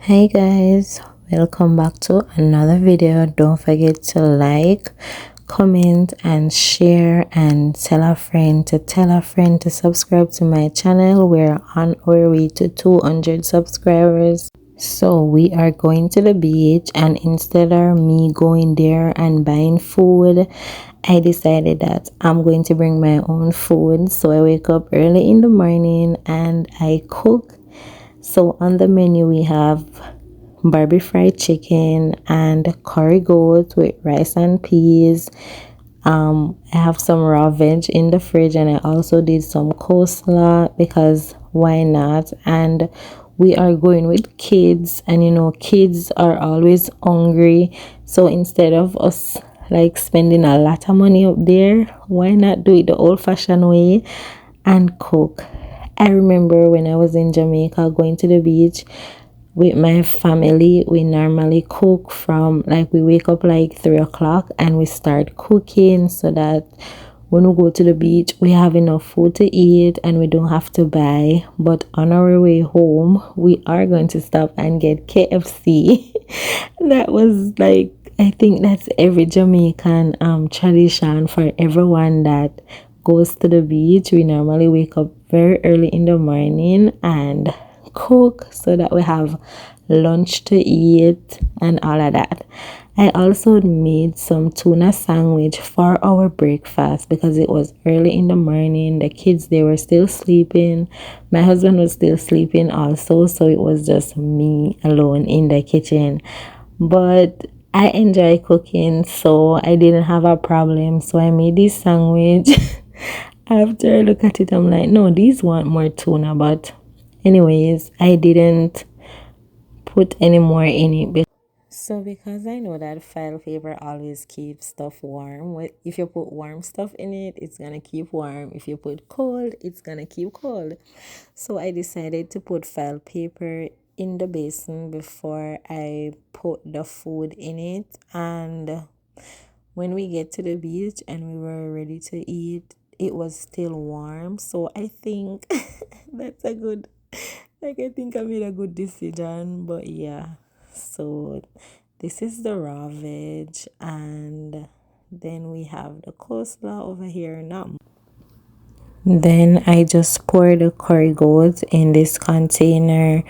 Hey guys, welcome back to another video. Don't forget to like, comment and share, and tell a friend to subscribe to my channel. We're on our way to 200 subscribers. So we are going to the beach, and instead of me going there and buying food, I decided that I'm going to bring my own food. So I wake up early in the morning and I cook. So on the menu we have Barbie fried chicken and curry goat with rice and peas. I have some raw veg in the fridge, and I also did some coleslaw because why not? And we are going with kids, and kids are always hungry. So instead of us like spending a lot of money up there, why not do it the old-fashioned way and cook? I remember when I was in Jamaica going to the beach with my family. We normally cook from like we wake up like 3 o'clock and we start cooking so that when we go to the beach we have enough food to eat and we don't have to buy. But on our way home we are going to stop and get KFC. That was like, I think that's every Jamaican tradition for everyone that goes to the beach. We normally wake up very early in the morning and cook so that we have lunch to eat and all of that. I also made some tuna sandwich for our breakfast because it was early in the morning. The kids, they were still sleeping. My husband was still sleeping also, so it was just me alone in the kitchen. But I enjoy cooking, so I didn't have a problem. So I made this sandwich. After I look at it, I'm like, no, these want more tuna. But anyways, I didn't put any more in it. So because I know that file paper always keeps stuff warm. If you put warm stuff in it, it's gonna keep warm. If you put cold, it's gonna keep cold. So I decided to put file paper in the basin before I put the food in it. And when we get to the beach and we were ready to eat, it was still warm. So I think that's a good, like, I think I made a good decision. But yeah, so this is the raw veg, and then we have the coleslaw over here. Not then I just pour the curry goat in this container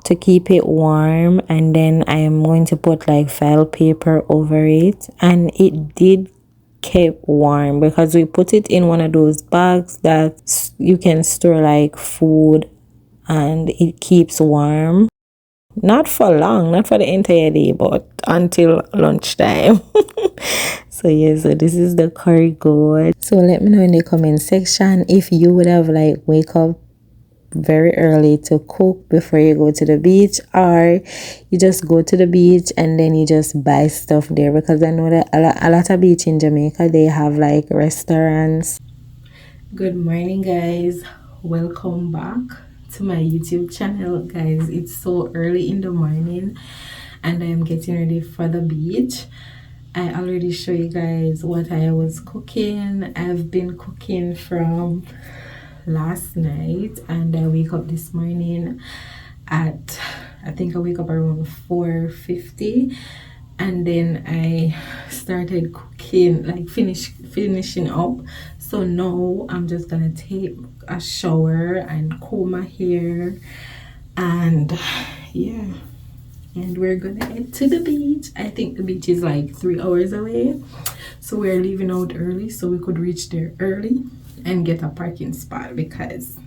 to keep it warm, and then I am going to put like file paper over it, and it did keep warm because we put it in one of those bags that you can store like food and it keeps warm. Not for long, not for the entire day, but until lunchtime. So yeah, so this is the curry goat. So let me know in the comment section if you would have like wake up very early to cook before you go to the beach, or you just go to the beach and then you just buy stuff there, because I know that a lot of beach in Jamaica, they have like restaurants. Good morning guys, welcome back to my YouTube channel. Guys, it's so early in the morning and I am getting ready for the beach. I already show you guys what I was cooking. I've been cooking from last night, and I wake up this morning at, I think I wake up around 4:50, and then I started cooking, like finishing up. So now I'm just gonna take a shower and comb my hair, and yeah, and we're gonna head to the beach. I think the beach is like 3 hours away, so we're leaving out early so we could reach there early and get a parking spot because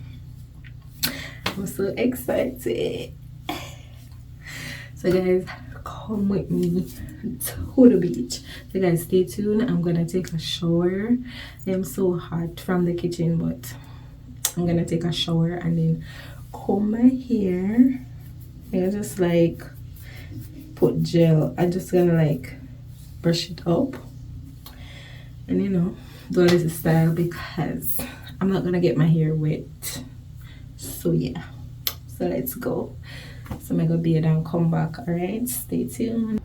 I'm so excited. So guys, come with me to the beach. So guys, stay tuned. I'm gonna take a shower. I am so hot from the kitchen, but I'm gonna take a shower and then comb my hair. I just like put gel. I'm just gonna like brush it up and do a little style because I'm not gonna get my hair wet. So yeah, so let's go. So I'm gonna bathe and come back. All right, stay tuned.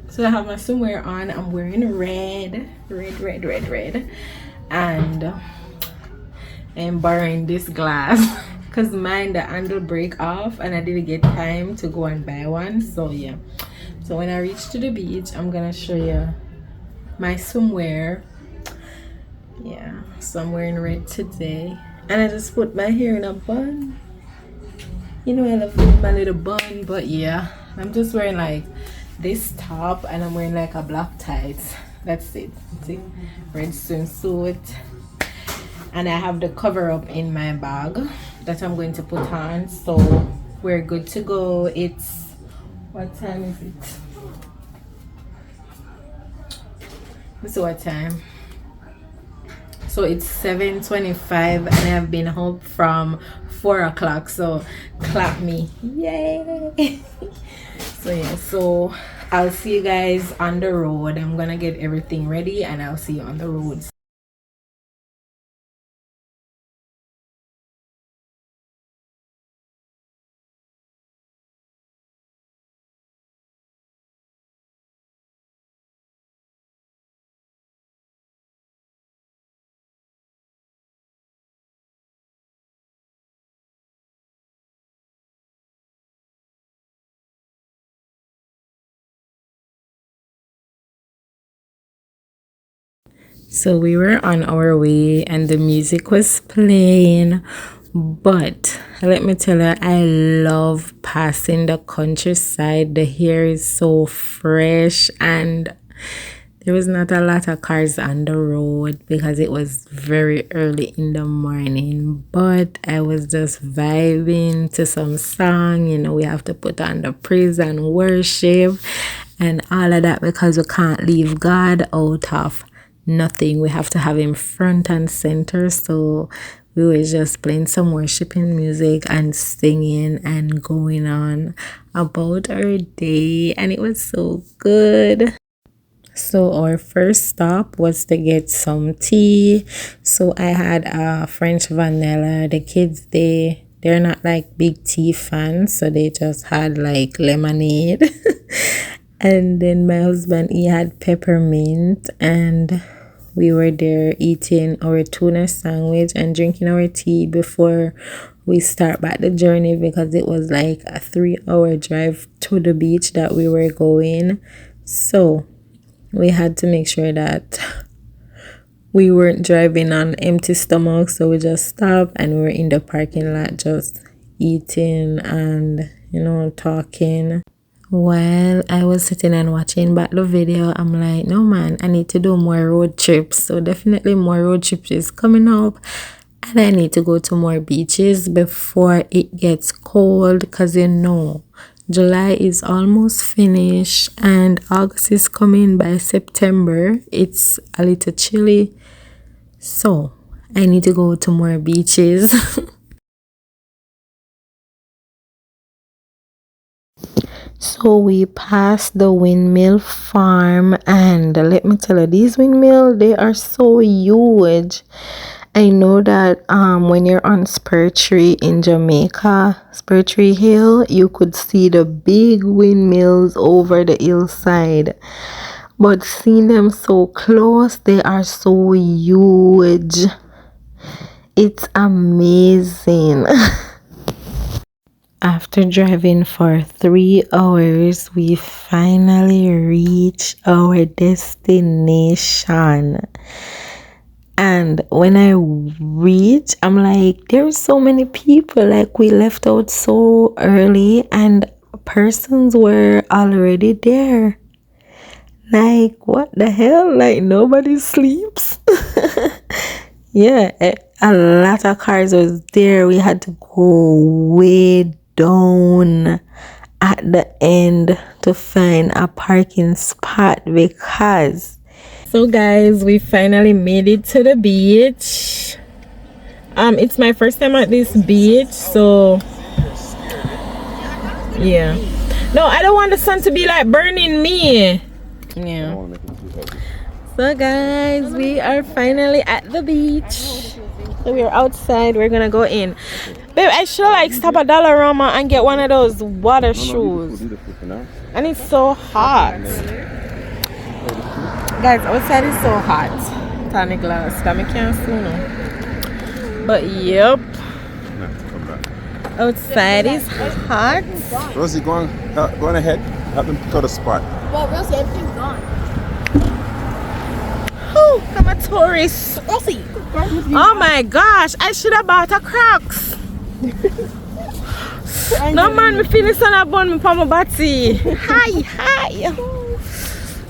So I have my swimwear on. I'm wearing red, and I'm borrowing this glass because mine the handle break off and I didn't get time to go and buy one. So yeah, so when I reach to the beach, I'm gonna show you my swimwear. Yeah, so I'm wearing red today, and I just put my hair in a bun. You know I love my little bun, but yeah, I'm just wearing like this top and I'm wearing like a black tights. That's it. See, red swimsuit, and I have the cover up in my bag that I'm going to put on, so we're good to go. It's, what time is it? Let's see what time. So it's 7:25 and I've been up from 4 o'clock, so clap me, yay. So yeah, so I'll see you guys on the road. I'm gonna get everything ready and I'll see you on the road. So we were on our way and the music was playing, but let me tell you, I love passing the countryside. The air is so fresh and there was not a lot of cars on the road because it was very early in the morning, but I was just vibing to some song. You know, we have to put on the praise and worship and all of that because we can't leave God out of nothing. We have to have him front and center. So we were just playing some worshiping music and singing and going on about our day, and it was so good. So our first stop was to get some tea. So I had a French vanilla. The kids, they're not like big tea fans, so they just had like lemonade. And then my husband, he had peppermint, and we were there eating our tuna sandwich and drinking our tea before we start back the journey because it was like a 3-hour drive to the beach that we were going. So we had to make sure that we weren't driving on empty stomach, so we just stopped and we were in the parking lot just eating and, you know, talking. While I was sitting and watching back the video, I'm like, no man, I need to do more road trips. So definitely more road trips is coming up, and I need to go to more beaches before it gets cold, because you know July is almost finished and August is coming. By September it's a little chilly, so I need to go to more beaches. So we passed the windmill farm, and let me tell you, these windmills, they are so huge. I know that when you're on Spur Tree in Jamaica, Spur Tree Hill, you could see the big windmills over the hillside. But seeing them so close, they are so huge. It's amazing. After driving for 3 hours, we finally reached our destination. And when I reached, I'm like, there's so many people. Like, we left out so early and persons were already there. Like, what the hell? Like, nobody sleeps. Yeah, a lot of cars was there. We had to go way down at the end to find a parking spot because, so guys, we finally made it to the beach. It's my first time at this beach, so yeah. No, I don't want the sun to be like burning me. Yeah. So guys, we are finally at the beach. So we're outside, we're gonna go in. Babe, I should like stop at Dollarama and get one of those water shoes. And it's so hot. Guys, outside is so hot. Tonic glass, that me can't see now. But yep. Outside is hot. Rosie, go on ahead. Help them pick out a spot. Well, Rosie, everything's gone. Oh, I'm a tourist. Rosie. Oh my gosh, I should have bought a Crocs. No man, me feeling sun up on me for my body. Hi, hi.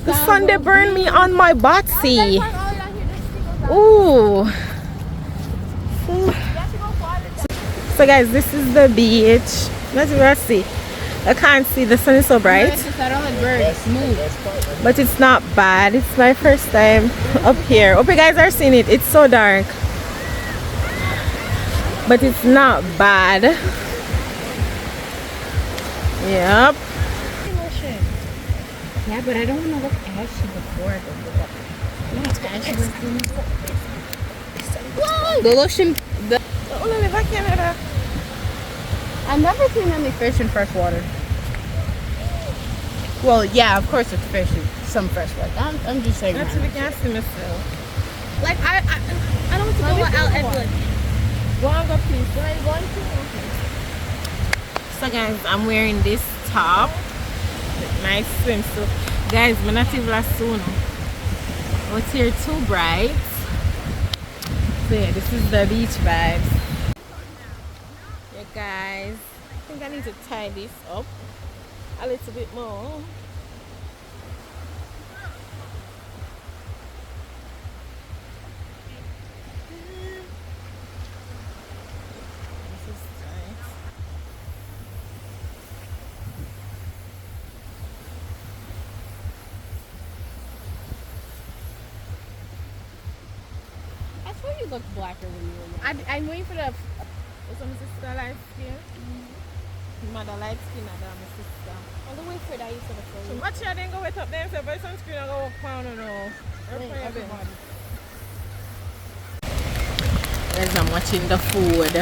The sun they burn me on my body. Ooh. So guys, this is the beach. Let's see. I can't see, the sun is so bright. But it's not bad. It's my first time up here. Hope you guys are seeing it. It's so dark. But it's not bad. Yep. Yeah, but I don't want to look ashy before I go look up. You know, it's ashy looking. The lotion. I've never seen any fish in fresh water. Well, yeah, of course it's fish in some fresh water. I'm just saying. That's what I can see myself. Like I don't want to go out Edgewood. Go on, go please. Where are you going to? So guys, I'm wearing this top. Nice swimsuit. Guys, I'm not even soon. Out here too bright. So yeah, this is the beach vibes. Yeah guys, I think I need to tie this up a little bit more. This is tight. I swear you look blacker when you were young. I'm waiting for the. Some sister light skin. Mother light skin and my sister. I'm gonna wait for that. You said the So much I didn't go wet up them, so by sunscreen I go walk pound or no. Guys, I'm watching the food.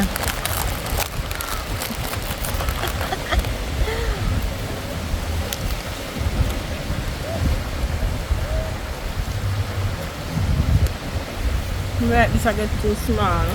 Right, this I get too small.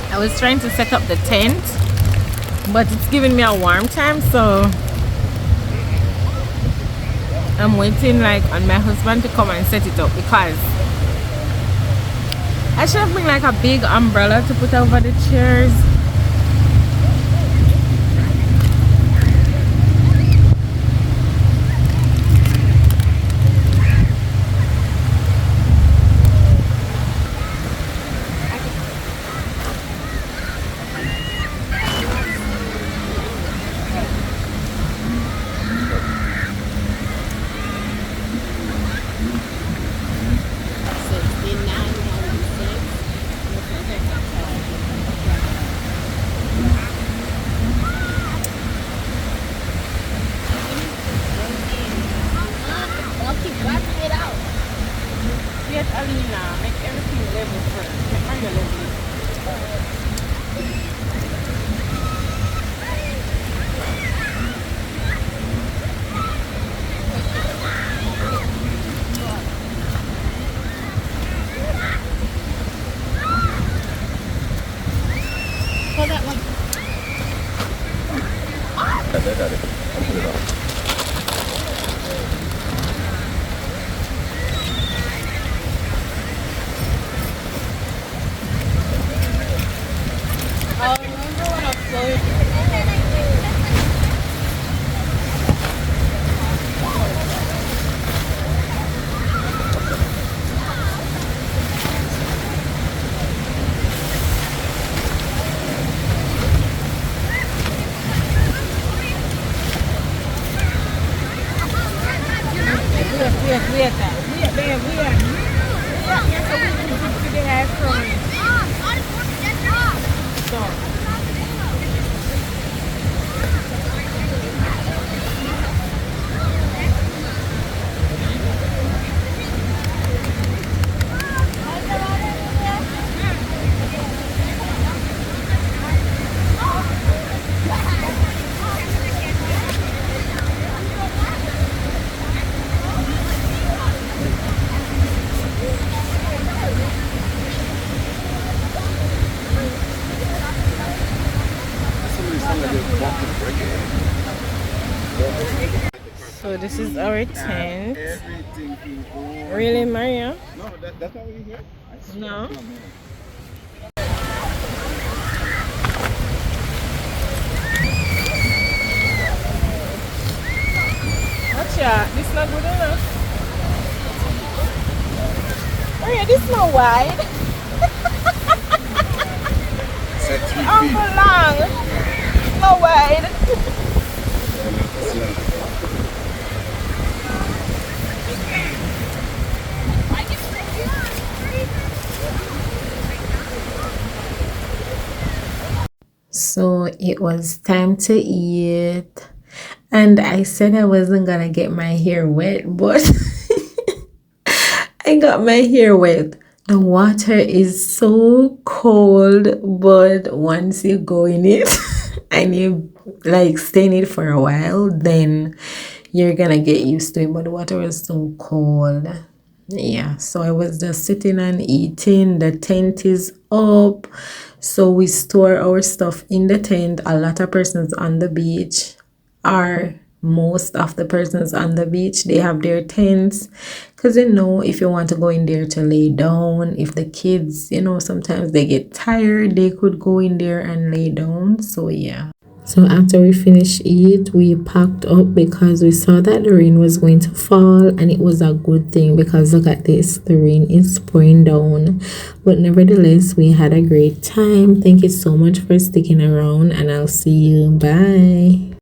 I was trying to set up the tent, but it's giving me a warm time, so I'm waiting like on my husband to come and set it up, because I should have bring like a big umbrella to put over the chairs. Yes, Alina, make everything level first. Make my level. Hold that one. I got it. I'll put it off. Oh, remember when So this is our tent. Everything in all. Really, Maria? No, that's not really here. No. Gotcha. This not good enough. Maria, this not wide. Set 3 feet. Long. Not wide. So it was time to eat, and I said I wasn't gonna get my hair wet, but I got my hair wet. The water is so cold, but once you go in it and you like stay in it for a while, then you're gonna get used to it. But the water was so cold. Yeah, so I was just sitting and eating. The tent is up, so we store our stuff in the tent. A lot of persons on the beach are most of the persons on the beach, they have their tents, because if you want to go in there to lay down, if the kids, sometimes they get tired, they could go in there and lay down. So yeah, so after we finished eat, we packed up because we saw that the rain was going to fall, and it was a good thing because look at this, the rain is pouring down. But nevertheless, we had a great time. Thank you so much for sticking around, and I'll see you. Bye.